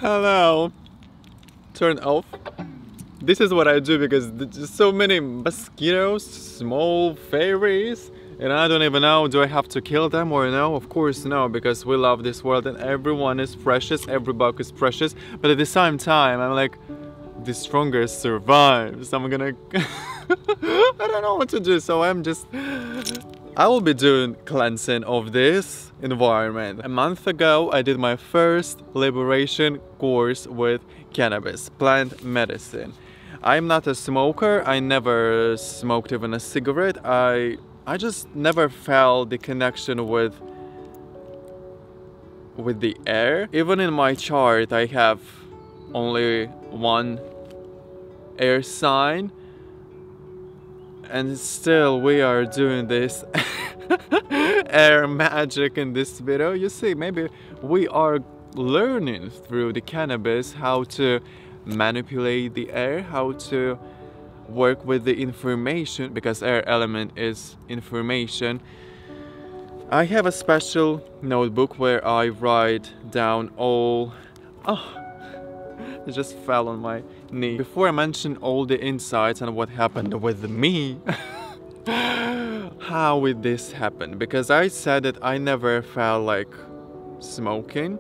Hello. Turn off. This is what I do because there's so many mosquitoes, small fairies, and I don't even know, do I have to kill them or no? Of course no, because we love this world and everyone is precious, every bug is precious, but at the same time I'm like, the strongest survives. I'm gonna I don't know what to do, so I will be doing cleansing of this environment. A month ago I did my first liberation course with cannabis, plant medicine. I'm not a smoker, I never smoked even a cigarette. I just never felt the connection with the air. Even in my chart I have only one air sign, and still we are doing this air magic in this video. You see, maybe we are learning through the cannabis how to manipulate the air, how to work with the information, because air element is information. I have a special notebook where I write down all... Oh, it just fell on my knee. Before I mention all the insights and what happened with me, how would this happen? Because I said that I never felt like smoking,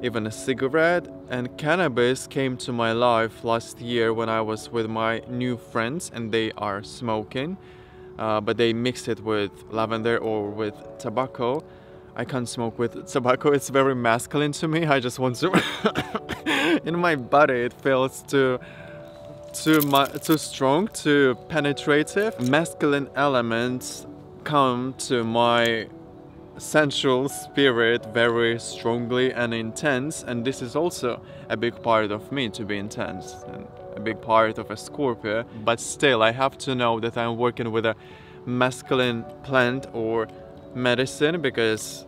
even a cigarette, and cannabis came to my life last year when I was with my new friends and they are smoking, but they mix it with lavender or with tobacco. I can't smoke with tobacco, it's very masculine to me. I just want to... In my body it feels too strong, too penetrative. Masculine elements come to my sensual spirit very strongly and intense, and this is also a big part of me, to be intense, and a big part of a Scorpio. But still I have to know that I'm working with a masculine plant or medicine, because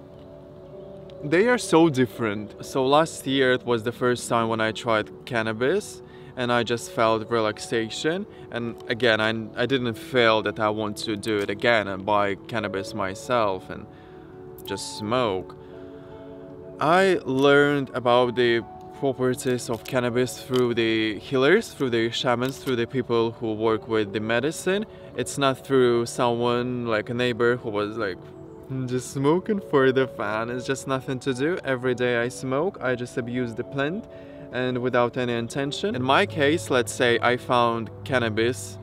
they are so different. So last year it was the first time when I tried cannabis and I just felt relaxation, and again I didn't feel that I want to do it again and buy cannabis myself and just smoke. I learned about the properties of cannabis through the healers, through the shamans, through the people who work with the medicine. It's not through someone like a neighbor who was like just smoking for the fun. It's just nothing to do. Every day I smoke, I just abuse the plant and without any intention. In my case, let's say I found cannabis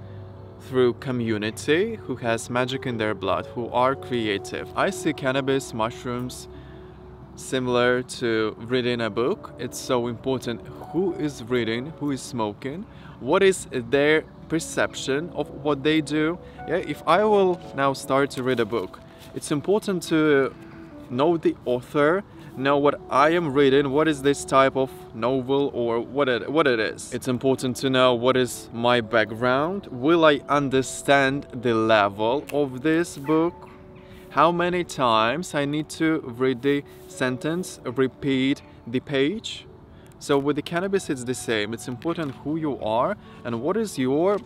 through community who has magic in their blood, who are creative. I see cannabis, mushrooms, similar to reading a book. It's so important who is reading, who is smoking, what is their perception of what they do. Yeah, if I will now start to read a book, it's important to know the author, know what I am reading, what is this type of novel or what it is. It's important to know what is my background. Will I understand the level of this book? How many times I need to read the sentence, repeat the page? So with the cannabis it's the same. It's important who you are and what is your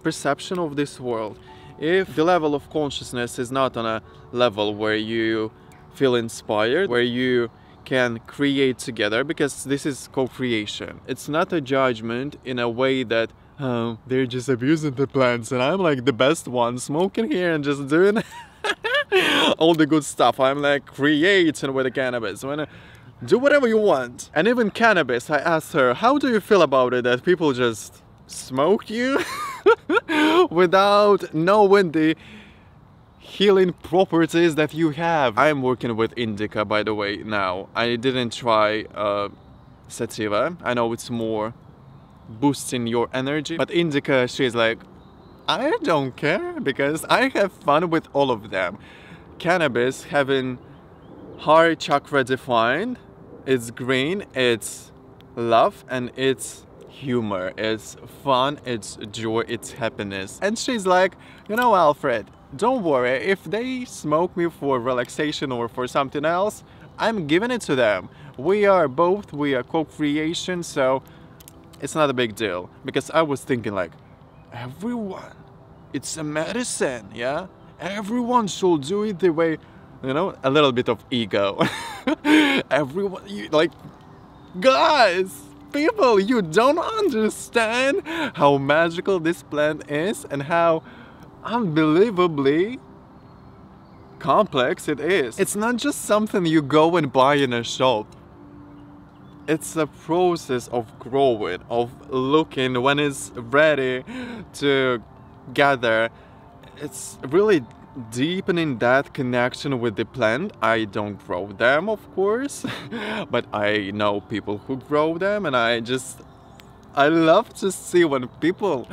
perception of this world. If the level of consciousness is not on a level where you feel inspired, where you can create together, because this is co-creation. It's not a judgment in a way that they're just abusing the plants and I'm like the best one smoking here and just doing all the good stuff. I'm like creating with the cannabis. Do whatever you want. And even cannabis, I asked her, how do you feel about it that people just smoke you without knowing the healing properties that you have? I'm working with indica, by the way, now. I didn't try sativa. I know it's more boosting your energy, but indica, she's like, I don't care because I have fun with all of them. Cannabis, having heart chakra defined, it's green, it's love, and it's humor, it's fun, it's joy, it's happiness. And she's like, you know, Alfred, don't worry, if they smoke me for relaxation or for something else, I'm giving it to them. We are co-creation, so it's not a big deal. Because I was thinking like, everyone, it's a medicine, yeah? Everyone should do it the way, you know, a little bit of ego. Everyone, like, Guys, people, you don't understand how magical this plant is and how unbelievably complex it is. It's not just something you go and buy in a shop. It's a process of growing, of looking when it's ready to gather. It's really deepening that connection with the plant. I don't grow them, of course, but I know people who grow them, and I love to see when people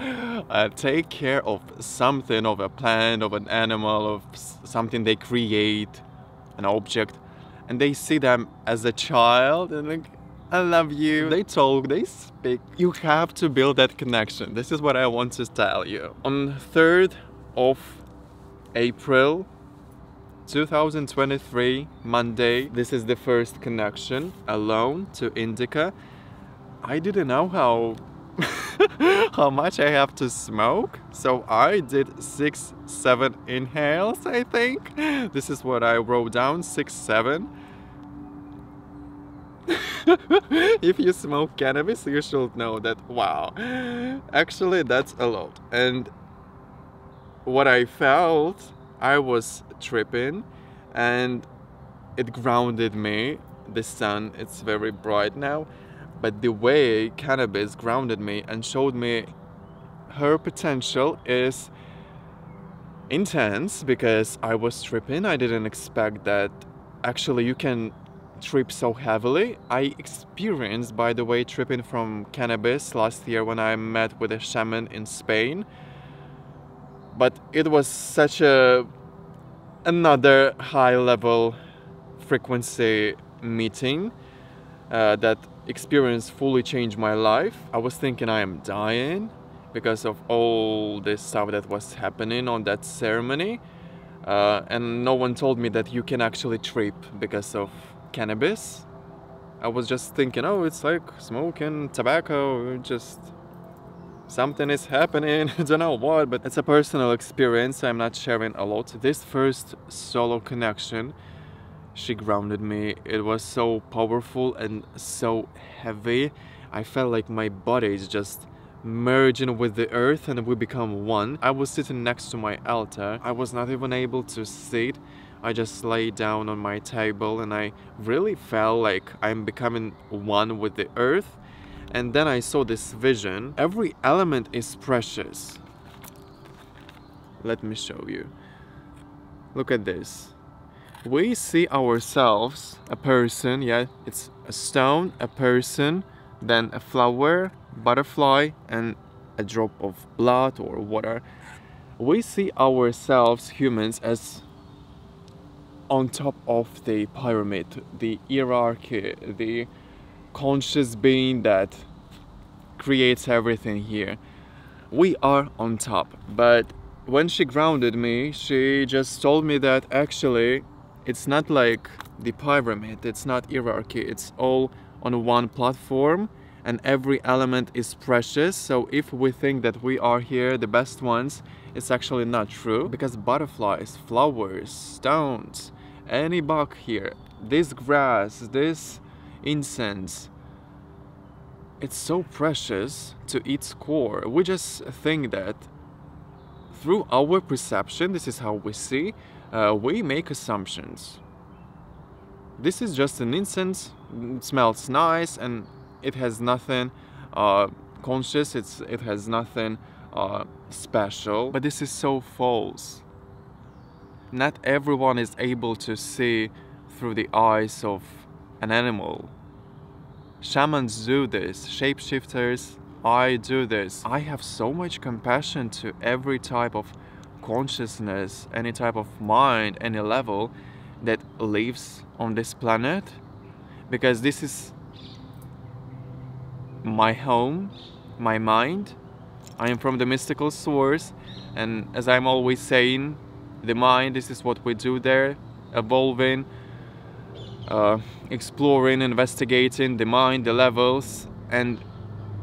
take care of something, of a plant, of an animal, of something they create, an object, and they see them as a child and like, I love you. They talk, they speak. You have to build that connection. This is what I want to tell you. On 3rd of April 2023, Monday, this is the first connection alone to Indica. I didn't know how much I have to smoke, so I did 6-7 inhales, I think. This is what I wrote down, 6-7. If you smoke cannabis, you should know that, wow, actually that's a lot. And what I felt, I was tripping and it grounded me. The sun, it's very bright now, but the way cannabis grounded me and showed me her potential is intense, because I was tripping. I didn't expect that actually you can trip so heavily. I experienced, by the way, tripping from cannabis last year when I met with a shaman in Spain, but it was such another high level frequency meeting that experience fully changed my life. I was thinking I am dying because of all this stuff that was happening on that ceremony, and no one told me that you can actually trip because of cannabis. I was just thinking, oh, it's like smoking tobacco, just something is happening, I don't know what, but it's a personal experience. I'm not sharing a lot. This first solo connection, she grounded me. It was so powerful and so heavy. I felt like my body is just merging with the earth and we become one. I was sitting next to my altar. I was not even able to sit. I just lay down on my table and I really felt like I'm becoming one with the earth. And then I saw this vision. Every element is precious. Let me show you. Look at this. We see ourselves, a person, yeah, it's a stone, a person, then a flower, butterfly, and a drop of blood or water. We see ourselves, humans, as on top of the pyramid, the hierarchy, the conscious being that creates everything here. We are on top. But when she grounded me, she just told me that actually it's not like the pyramid, it's not hierarchy, it's all on one platform and every element is precious. So if we think that we are here the best ones, it's actually not true, because butterflies, flowers, stones, any bug here, this grass, this incense, it's so precious to its core. We just think that through our perception, this is how we see, we make assumptions. This is just an incense, it smells nice and it has nothing conscious, it has nothing special, but this is so false. Not everyone is able to see through the eyes of an animal. Shamans do this, shapeshifters, I do this. I have so much compassion to every type of consciousness, any type of mind, any level that lives on this planet, because this is my home, my mind. I am from the mystical source, and as I'm always saying, the mind, this is what we do there, evolving, exploring, investigating the mind, the levels, and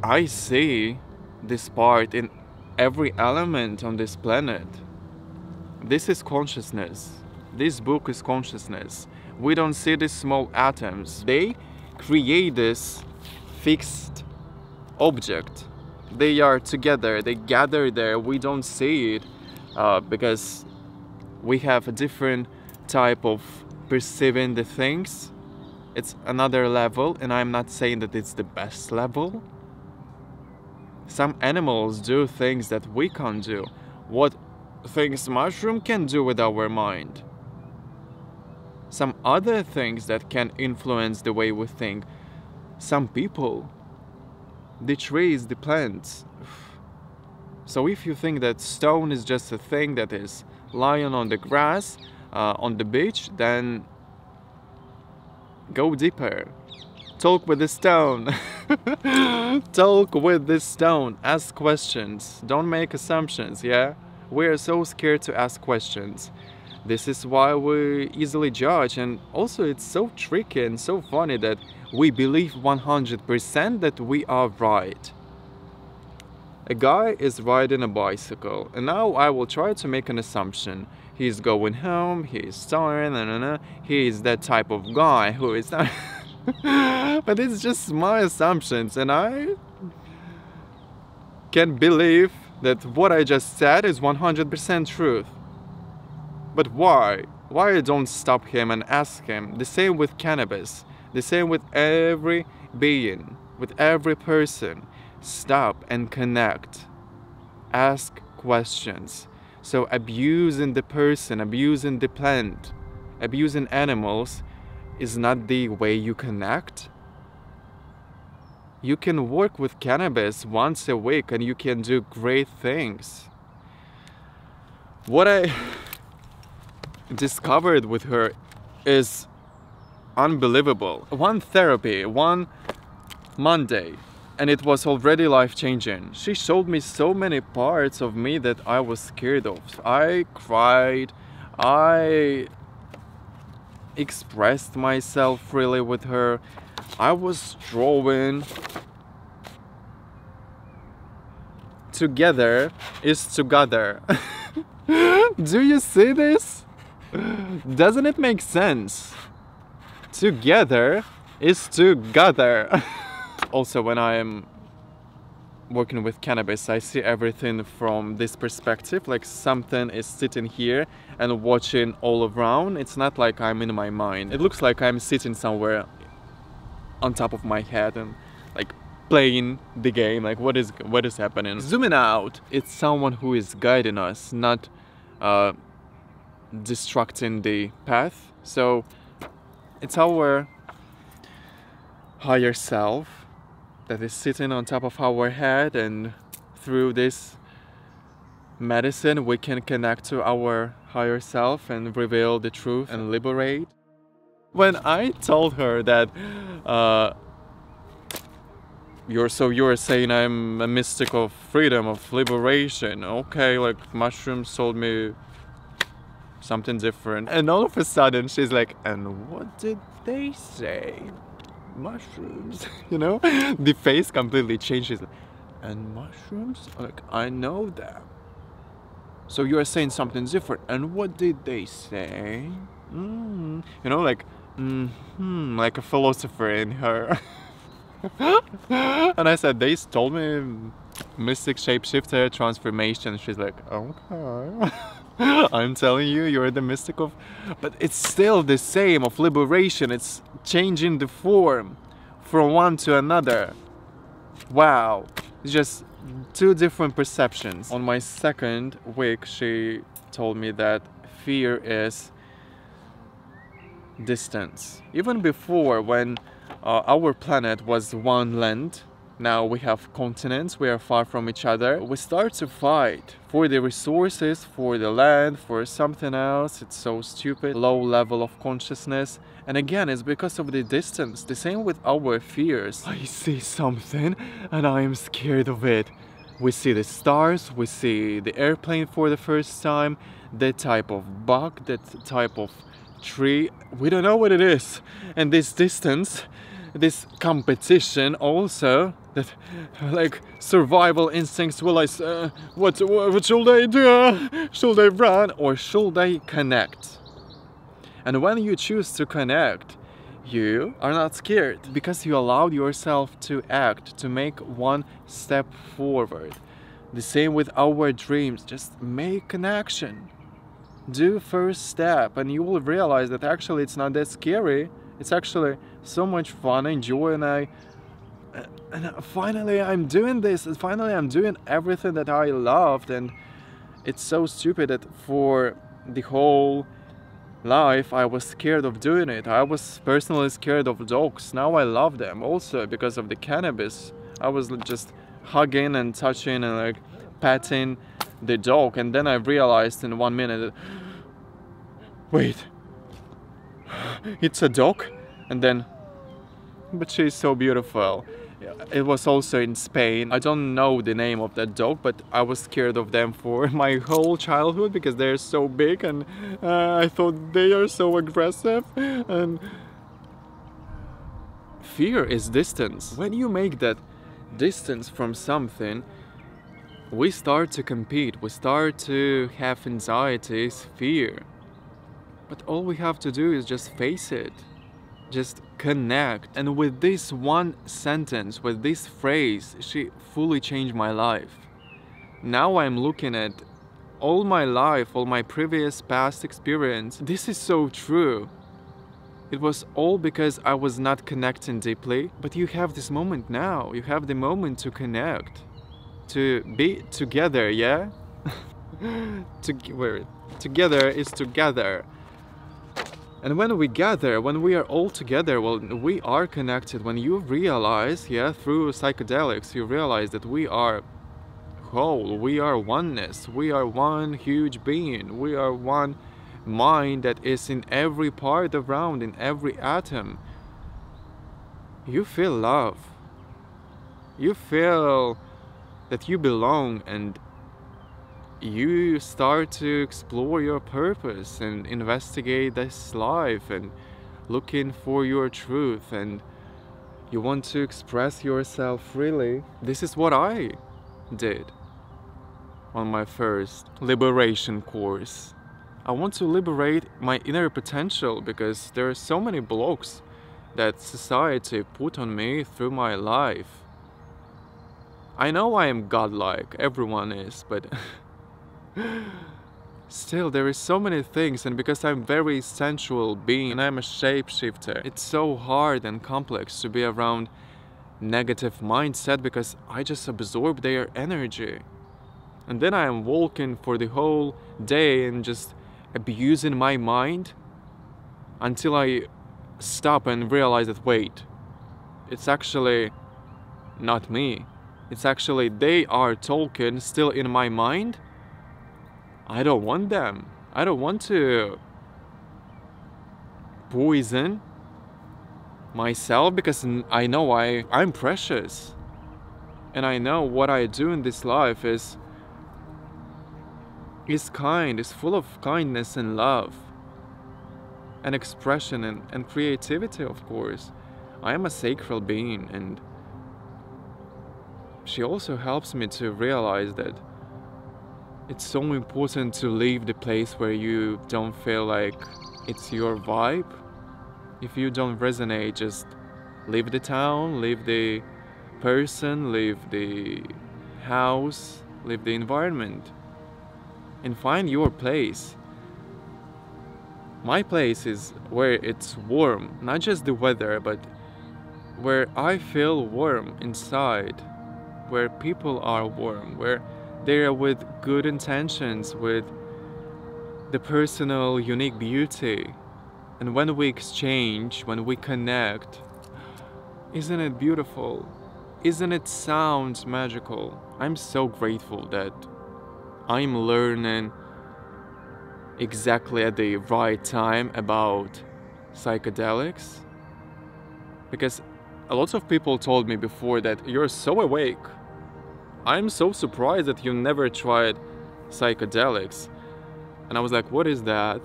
I see this part in every element on this planet. This is consciousness. This book is consciousness. We don't see these small atoms. They create this fixed object. They are together, they gather there, we don't see it because we have a different type of perceiving the things. It's another level, and I'm not saying that it's the best level. Some animals do things that we can't do. What things mushroom can do with our mind. Some other things that can influence the way we think. Some people, the trees, the plants. So if you think that stone is just a thing that is lying on the grass, on the beach, then go deeper. Talk with the stone. Talk with the stone. Ask questions. Don't make assumptions, yeah? We are so scared to ask questions. This is why we easily judge, and also it's so tricky and so funny that we believe 100% that we are right. A guy is riding a bicycle, and now I will try to make an assumption. He's going home, he's tired, he is that type of guy who is not... But it's just my assumptions, and I can believe that what I just said is 100% truth. But why? Why I don't stop him and ask him? The same with cannabis. The same with every being, with every person. Stop and connect. Ask questions. So abusing the person, abusing the plant, abusing animals is not the way you connect. You can work with cannabis once a week and you can do great things. What I discovered with her is unbelievable. One therapy, one Monday, and it was already life-changing. She showed me so many parts of me that I was scared of. I cried, I expressed myself freely with her. I was drawing. Together is together. Do you see this? Doesn't it make sense? Together is together. Also, when I am working with cannabis, I see everything from this perspective, like something is sitting here and watching all around. It's not like I'm in my mind. It looks like I'm sitting somewhere on top of my head and like playing the game, like what is happening. Zooming out, it's someone who is guiding us, not distracting the path. So it's our higher self that is sitting on top of our head, and through this medicine we can connect to our higher self and reveal the truth and liberate. When I told her that you're saying I'm a mystic of freedom, of liberation, okay, like mushrooms told me something different, and all of a sudden she's like, and what did they say? Mushrooms, you know? The face completely changes. And mushrooms? Like, I know them. So you are saying something different. And what did they say? You know, like, like a philosopher in her. And I said, they told me mystic shapeshifter transformation. She's like, okay. I'm telling you, you're the mystic of... But it's still the same, of liberation. It's changing the form from one to another. Wow. It's just two different perceptions. On my second week, she told me that fear is distance. Even before, when our planet was one land, now we have continents, we are far from each other. We start to fight for the resources, for the land, for something else. It's so stupid. Low level of consciousness. And again, it's because of the distance. The same with our fears. I see something and I am scared of it. We see the stars, we see the airplane for the first time, that type of bug, that type of tree. We don't know what it is. And this distance, this competition also, that like survival instincts will what should I do? Should I run or should I connect? And when you choose to connect, You are not scared because you allowed yourself to act, to make one step forward. The same with our dreams, just make an action. Do first step and you will realize that actually it's not that scary. It's actually so much fun and joy, and finally I'm doing this, and finally I'm doing everything that I loved. And it's so stupid that for the whole life I was scared of doing it. I was personally scared of dogs. Now I love them also because of the cannabis. I was just hugging and touching and like patting the dog, and then I realized in 1 minute, wait, it's a dog? And then, but she's so beautiful. It was also in Spain. I don't know the name of that dog, but I was scared of them for my whole childhood because they're so big, and I thought they are so aggressive. And fear is distance. When you make that distance from something, we start to compete, we start to have anxieties, fear. But all we have to do is just face it. Just connect. And with this one sentence, with this phrase, she fully changed my life. Now I'm looking at all my life, all my previous past experience. This is so true. It was all because I was not connecting deeply. But you have this moment now. You have the moment to connect. To be together, yeah? Together is together. And when we gather, when we are all together, well, we are connected. When you realize, yeah, through psychedelics, you realize that we are whole, we are oneness, we are one huge being, we are one mind that is in every part around, in every atom. You feel love. You feel that you belong, and you start to explore your purpose and investigate this life and looking for your truth, and you want to express yourself freely. This is what I did on my first liberation course. I want to liberate my inner potential because there are so many blocks that society put on me through my life. I know I am godlike, everyone is, but still there is so many things, and because I'm very sensual being and I'm a shapeshifter, it's so hard and complex to be around negative mindset because I just absorb their energy. And then I am walking for the whole day and just abusing my mind until I stop and realize that wait, it's actually not me. It's actually they are talking still in my mind. I don't want them. I don't want to poison myself because I know I'm precious. And I know what I do in this life is kind, is full of kindness and love. And expression and creativity, of course. I am a sacred being, and she also helps me to realize that it's so important to leave the place where you don't feel like it's your vibe. If you don't resonate, just leave the town, leave the person, leave the house, leave the environment, and find your place. My place is where it's warm, not just the weather, but where I feel warm inside, where people are warm, where they are with good intentions, with the personal unique beauty. And when we exchange, when we connect, isn't it beautiful? Isn't it sound magical? I'm so grateful that I'm learning exactly at the right time about psychedelics, because a lot of people told me before that you're so awake. I'm so surprised that you never tried psychedelics. And I was like, what is that?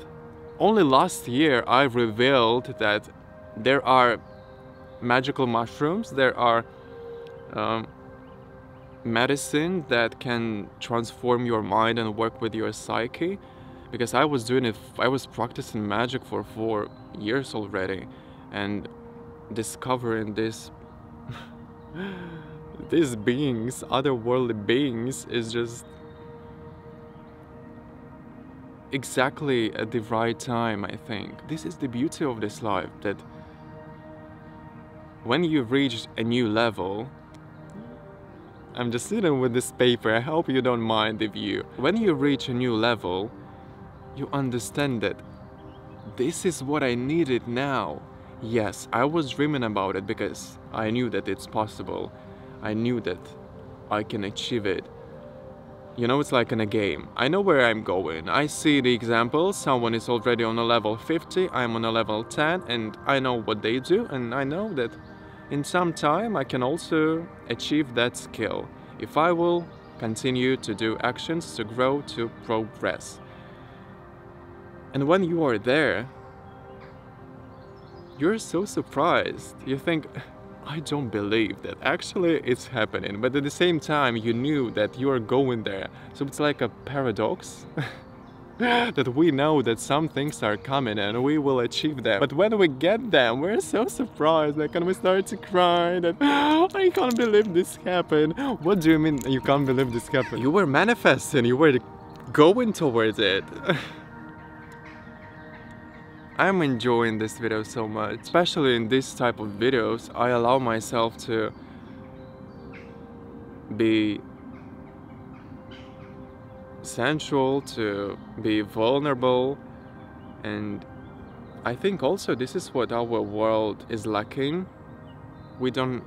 Only last year I revealed that there are magical mushrooms, there are medicine that can transform your mind and work with your psyche. Because I was doing it, I was practicing magic for 4 years already. and discovering these beings, otherworldly beings, is just exactly at the right time, I think. This is the beauty of this life, that when you reach a new level, I'm just sitting with this paper, I hope you don't mind the view. When you reach a new level, you understand that this is what I needed now. Yes, I was dreaming about it because I knew that it's possible. I knew that I can achieve it. You know, it's like in a game. I know where I'm going. I see the example. Someone is already on a level 50, I'm on a level 10, and I know what they do, and I know that in some time I can also achieve that skill if I will continue to do actions to grow, to progress. And when you are there, you're so surprised. You think, I don't believe that actually it's happening, but at the same time you knew that you are going there. So it's like a paradox that we know that some things are coming and we will achieve them, but when we get them, we're so surprised, like, and we start to cry that I can't believe this happened. What do you mean you can't believe this happened? You were manifesting, you were going towards it. I'm enjoying this video so much. Especially in this type of videos, I allow myself to be sensual, to be vulnerable, and I think also this is what our world is lacking. We don't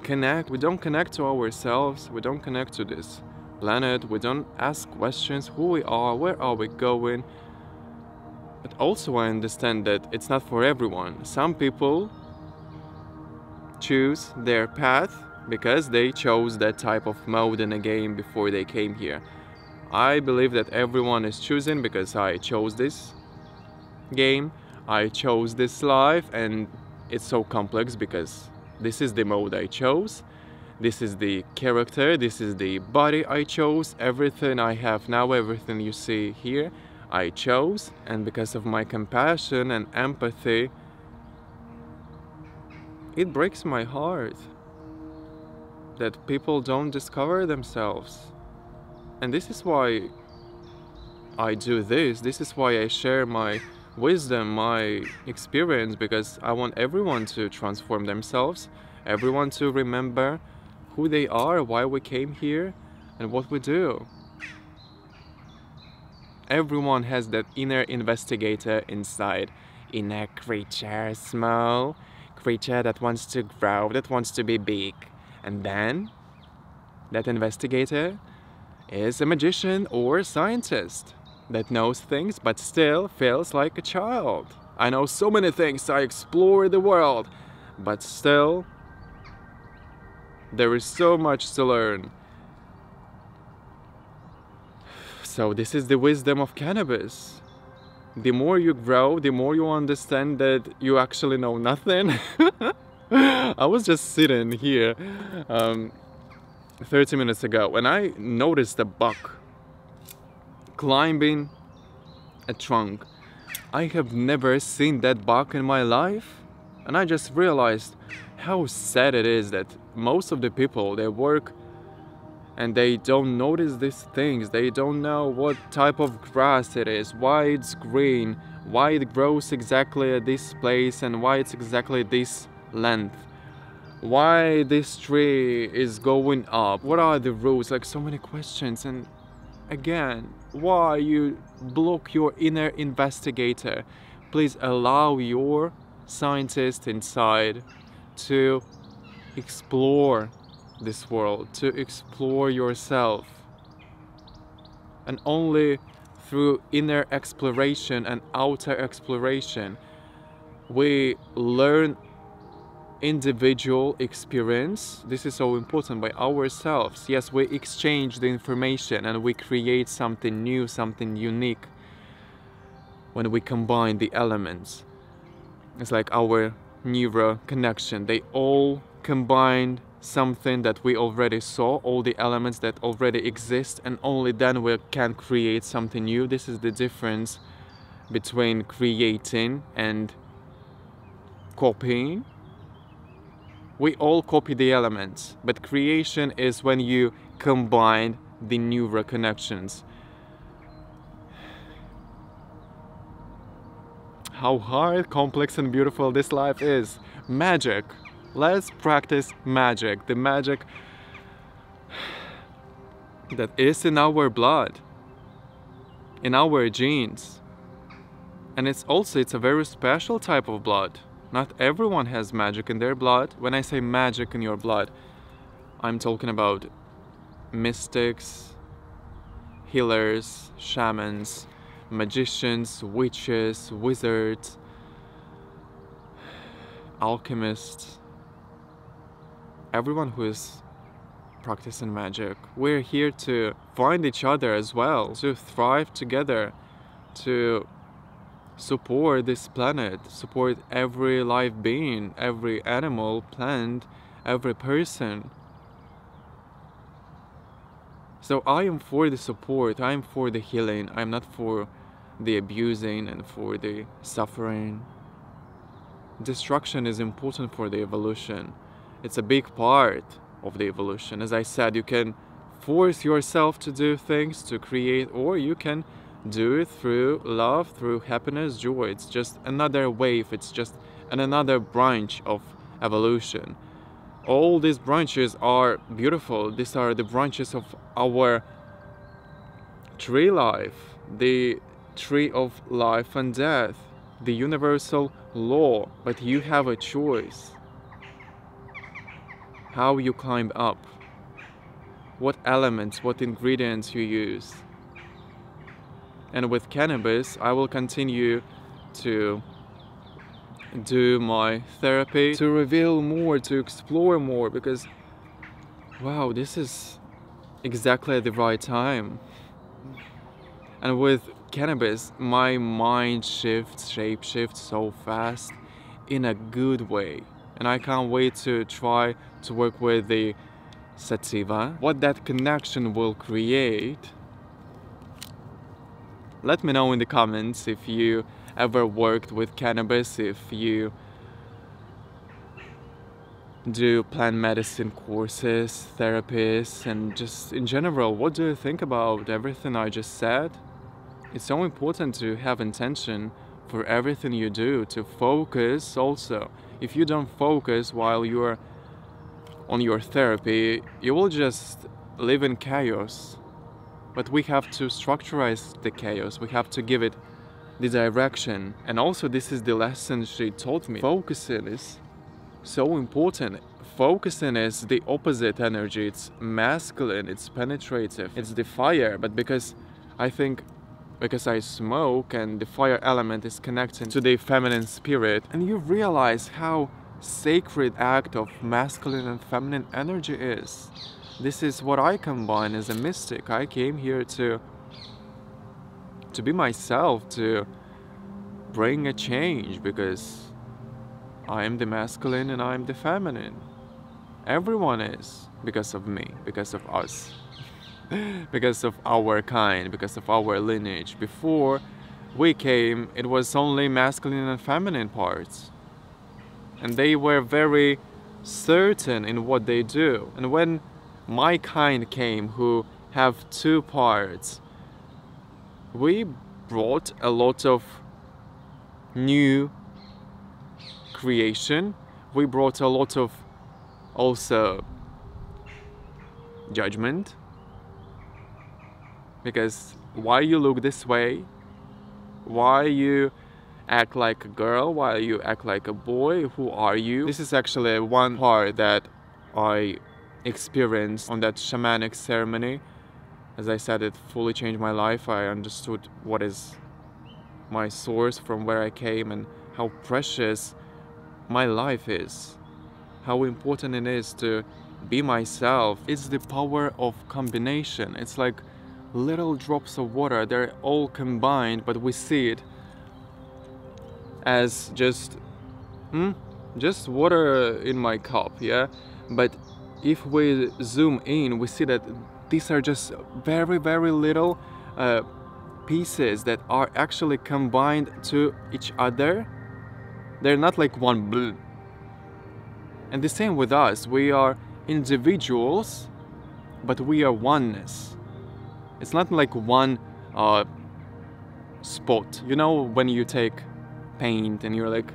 connect to ourselves, we don't connect to this planet, we don't ask questions, who we are, where are we going. But also I understand that it's not for everyone. Some people choose their path because they chose that type of mode in a game before they came here. I believe that everyone is choosing because I chose this game, I chose this life, and it's so complex because this is the mode I chose, this is the character, this is the body I chose, everything I have now, everything you see here, I chose, and because of my compassion and empathy, it breaks my heart that people don't discover themselves. And this is why I do this, this is why I share my wisdom, my experience, because I want everyone to transform themselves, everyone to remember who they are, why we came here, and what we do. Everyone has that inner investigator inside, inner creature, small creature that wants to grow, that wants to be big. And then that investigator is a magician or a scientist that knows things but still feels like a child. I know so many things, I explore the world, but still there is so much to learn. So this is the wisdom of cannabis. The more you grow, the more you understand that you actually know nothing. I was just sitting here 30 minutes ago and I noticed a buck climbing a trunk. I have never seen that buck in my life, and I just realized how sad it is that most of the people, they work and they don't notice these things. They don't know what type of grass it is, why it's green, why it grows exactly at this place, and why it's exactly this length, why this tree is going up, what are the rules, like so many questions. And again, why you block your inner investigator? Please allow your scientist inside to explore this world, to explore yourself. And only through inner exploration and outer exploration we learn individual experience. This is so important, by ourselves. Yes, we exchange the information and we create something new, something unique when we combine the elements. It's like our neural connection, they all combine something that we already saw, all the elements that already exist, and only then we can create something new. This is the difference between creating and copying. We all copy the elements, but creation is when you combine the neural connections. How hard, complex and beautiful this life is. Magic. Let's practice magic. The magic that is in our blood, in our genes. And it's a very special type of blood. Not everyone has magic in their blood. When I say magic in your blood, I'm talking about mystics, healers, shamans, magicians, witches, wizards, alchemists, everyone who is practicing magic. We're here to find each other as well, to thrive together, to support this planet, support every live being, every animal, plant, every person. So I am for the support, I am for the healing, I'm not for the abusing and for the suffering. Destruction is important for the evolution. It's a big part of the evolution. As I said, you can force yourself to do things, to create, or you can do it through love, through happiness, joy. It's just another wave, it's just another branch of evolution. All these branches are beautiful. These are the branches of our tree life, the tree of life and death, the universal law. But you have a choice how you climb up, what elements, what ingredients you use. And with cannabis, I will continue to do my therapy, to reveal more, to explore more, because wow, this is exactly at the right time. And with cannabis, my mind shape shifts so fast in a good way. And I can't wait to try to work with the sativa. What that connection will create. Let me know in the comments if you ever worked with cannabis, if you do plant medicine courses, therapies, and just in general, what do you think about everything I just said? It's so important to have intention for everything you do, to focus also. If you don't focus while you're on your therapy, you will just live in chaos. But we have to structurize the chaos, we have to give it the direction. And also this is the lesson she taught me. Focusing is so important. Focusing is the opposite energy. It's masculine, it's penetrative, it's the fire. But because I smoke and the fire element is connected to the feminine spirit, and you realize how sacred act of masculine and feminine energy is. This is what I combine as a mystic. I came here to be myself, to bring a change, because I am the masculine and I am the feminine. Everyone is, because of me, because of us, because of our kind, because of our lineage. Before we came, it was only masculine and feminine parts. And they were very certain in what they do. And when my kind came, who have two parts, we brought a lot of new creation. We brought a lot of also judgment, because why you look this way, why you act like a girl, why you act like a boy, who are you? This is actually one part that I experienced on that shamanic ceremony. As I said, it fully changed my life. I understood what is my source, from where I came, and how precious my life is, how important it is to be myself. It's the power of combination. It's like little drops of water, they're all combined, but we see it as just water in my cup, yeah? But if we zoom in, we see that these are just very, very little pieces that are actually combined to each other. They're not like one blue. And the same with us. We are individuals, but we are oneness. It's not like one spot. You know when you take paint and you're like,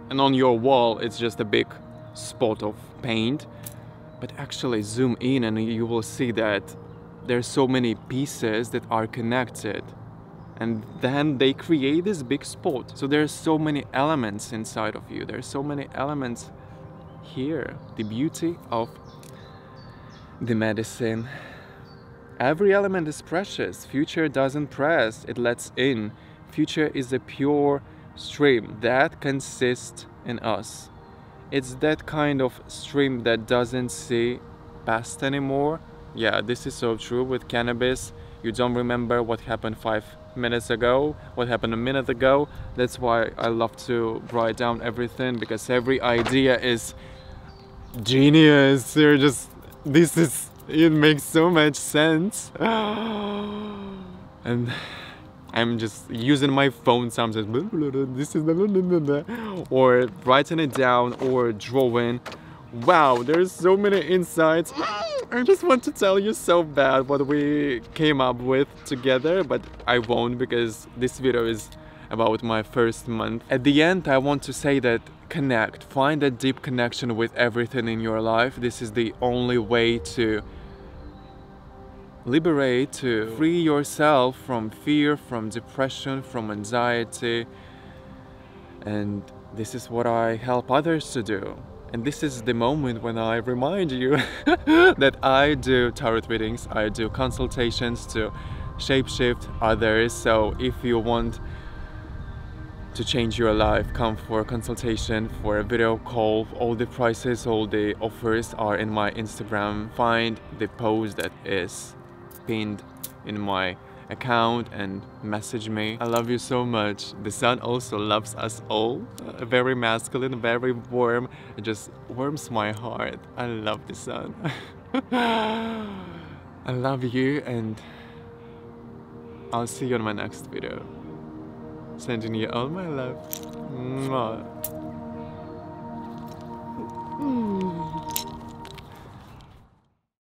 and on your wall it's just a big spot of paint, but actually zoom in and you will see that there's so many pieces that are connected, and then they create this big spot. So there's so many elements inside of you. There's so many elements here. The beauty of the medicine. Every element is precious. Future doesn't press, it lets in. Future is a pure stream that consists in us. It's that kind of stream that doesn't see past anymore. Yeah, this is so true with cannabis. You don't remember what happened 5 minutes ago, what happened a minute ago. That's why I love to write down everything, because every idea is genius. You're just, it makes so much sense. And I'm just using my phone sometimes, this is or writing it down or drawing. Wow, there's so many insights. I just want to tell you so bad what we came up with together, but I won't, because this video is about my first month. At the end, I want to say that connect, find a deep connection with everything in your life. This is the only way to liberate, to free yourself from fear, from depression, from anxiety. And this is what I help others to do. And this is the moment when I remind you that I do tarot readings, I do consultations to shapeshift others. So if you want to change your life, come for a consultation, for a video call. All the prices, all the offers are in my Instagram. Find the post that is pinned in my account and message me. I love you so much. The sun also loves us all. Very masculine, very warm. It just warms my heart. I love the sun. I love you, and I'll see you in my next video. Sending you all my love. Mwah.